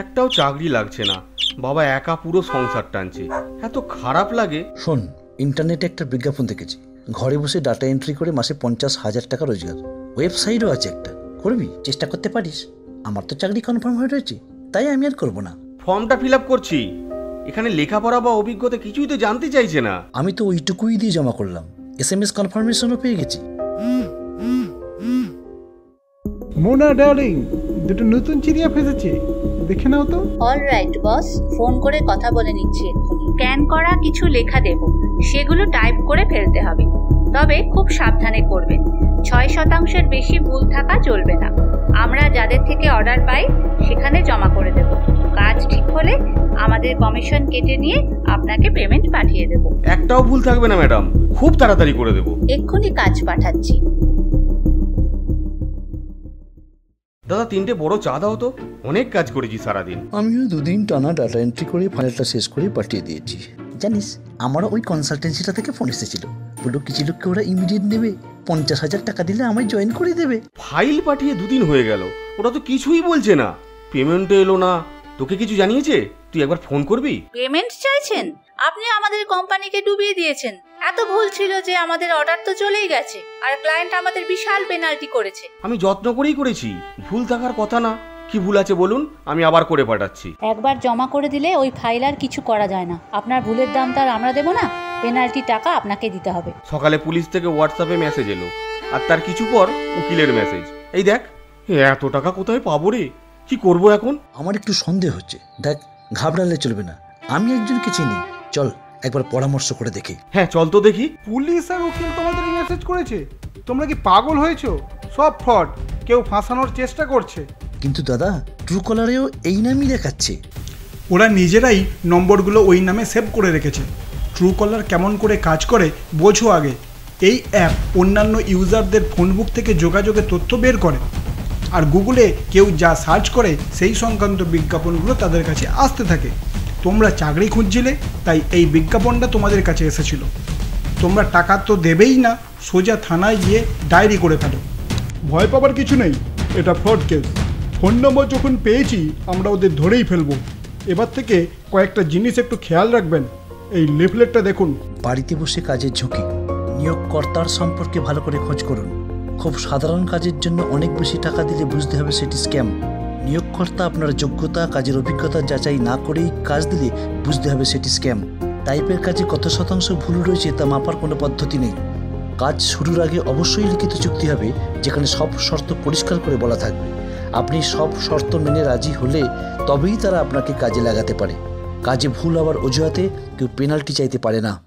একটাও চাকরি লাগছে না, বাবা একা পুরো সংসার টানছে, এত খারাপ লাগে। শোন, ইন্টারনেটে একটা বিজ্ঞাপন দেখেছি, ঘরে বসে ডাটা এন্ট্রি করে মাসে 50,000 টাকা রোজগার। ওয়েবসাইটও আছে একটা, করবি? চেষ্টা করতে পারিস। আমার তো চাকরি কনফার্ম হয়ে রয়েছে, তাই আমি আর করবো না। ফর্মটা ফিল আপ করছি, এখানে লেখাপড়া বা অভিজ্ঞতা কিছুই তো জানতে চাইছে না। আমি তো ওইটুকুই দিয়ে জমা করলাম, SMS কনফার্মেশনও পেয়ে গেছি। মোনা ডার্লিং, দুটো নতুন চিড়িয়া ফেসেছে, দেখে নাও তো। অলরাইট বস, ফোন করে কথা বলে নিচ্ছি এক্ষুনি। স্ক্যান করা কিছু লেখা দেব, সেগুলো টাইপ করে ফেলতে হবে, তবে খুব সাবধানে করবেন। 6% বেশি ভুল থাকা চলবে না। আমরা যাদের থেকে অর্ডার পাই সেখানে জমা করে দেব। কাজ ঠিক হলে আমাদের কমিশন কেটে নিয়ে আপনাকে পেমেন্ট পাঠিয়ে দেব। একটাও ভুল থাকবে না ম্যাডাম, খুব তাড়াতাড়ি করে দেব। এক্ষুনি কাজ পাঠাচ্ছি। দাদা 3টে বড় চা দাও তো, অনেক কাজ করেছি সারাদিন। আমিও 2 দিন টানা ডাটা এন্ট্রি করে ফাইলটা শেষ করে পাঠিয়ে দিয়েছি। জানিস, আমারও ওই কনসালটেন্সিটা থেকে ফোন এসেছিল, বললো কিছু লোককে ওরা ইমিডিয়েট নেবে, 50,000 টাকা দিলে আমায় জয়েন করে দেবে। ফাইল পাঠিয়ে 2 দিন হয়ে গেল, ওরা তো কিছুই বলছে না, পেমেন্টও এলো না। তোকে কিছু জানিয়েছে? তুই একবার ফোন করবি। পেমেন্ট চাইছেন? আপনি আমাদের কোম্পানিকে ডুবিয়ে দিয়েছেন। এত ভুল ছিল যে আমাদের অর্ডার তো চলেই গেছে, আর ক্লায়েন্ট আমাদের বিশাল পেনাল্টি করেছে। আমি যত্ন করেই করেছি, ভুল থাকার কথা না। কি ভুল আছে বলুন, আমি আবার করে পাঠাচ্ছি। একবার জমা করে দিলে ওই ফাইল আর কিছু করা যায় না। আপনার ভুলের দাম তো আর আমরা দেবো না, পেনাল্টি টাকা আপনাকে দিতে হবে। সকালে পুলিশ থেকে হোয়াটসঅ্যাপে মেসেজ এলো, আর তার কিছু পর উকিলের মেসেজ। এই দেখ, এত টাকা কোথায় পাবো রে, কি করব এখন? আমার একটু সন্দেহ হচ্ছে। দেখ, ঘাবড়ালে চলবে না, আমি একজনকে চিনি, চল একবার পরামর্শ করে দেখি। হ্যাঁ চল তো দেখি। পুলিশ আর উকিল তোমাদের মেসেজ করেছে? তোমরা কি পাগল হয়েছো? সব ফ্রড, কেউ ফাঁসানোর চেষ্টা করছে। কিন্তু দাদা, ট্রু কলারেও এই নামই দেখাচ্ছে। ওরা নিজেরাই নম্বরগুলো ওই নামে সেভ করে রেখেছে। ট্রু কলার কেমন করে কাজ করে বোঝো আগে। এই অ্যাপ অন্যান্য ইউজারদের ফোনবুক থেকে যোগাযোগের তথ্য বের করে, আর গুগলে কেউ যা সার্চ করে সেই সংক্রান্ত বিজ্ঞাপনগুলো তাদের কাছে আসতে থাকে। তোমরা চাকরি খুঁজছিলে, তাই এই বিজ্ঞাপনটা তোমাদের কাছে এসেছিল। তোমরা টাকা তো দেবেই না, সোজা থানায় গিয়ে ডায়েরি করে ফেলো। ভয় পাবার কিছু নেই, এটা ফ্রড কেস। ফোন নম্বর যখন পেয়েছি আমরা ওদের ধরেই ফেলবো। এবার থেকে কয়েকটা জিনিস একটু খেয়াল রাখবেন। এই লিফলেটটা দেখুন। বাড়িতে বসে কাজের ঝুঁকি, নিয়োগকর্তার সম্পর্কে ভালো করে খোঁজ করুন। খুব সাধারণ কাজের জন্য অনেক বেশি টাকা দিলে বুঝতে হবে সেটি স্ক্যাম। নিয়োগকর্তা আপনার যোগ্যতা, কাজের অভিজ্ঞতা যাচাই না করেই কাজ দিলে বুঝতে হবে সেটি স্ক্যাম। টাইপের কাজে কত শতাংশ ভুল রয়েছে তা মাপার কোনো পদ্ধতি নেই। কাজ শুরুর আগে অবশ্যই লিখিত চুক্তি হবে, যেখানে সব শর্ত পরিষ্কার করে বলা থাকবে। আপনি সব শর্ত মেনে রাজি হলে তবেই তারা আপনাকে কাজে লাগাতে পারে। কাজে ভুল হওয়ার অজুহাতে কেউ পেনাল্টি চাইতে পারে না।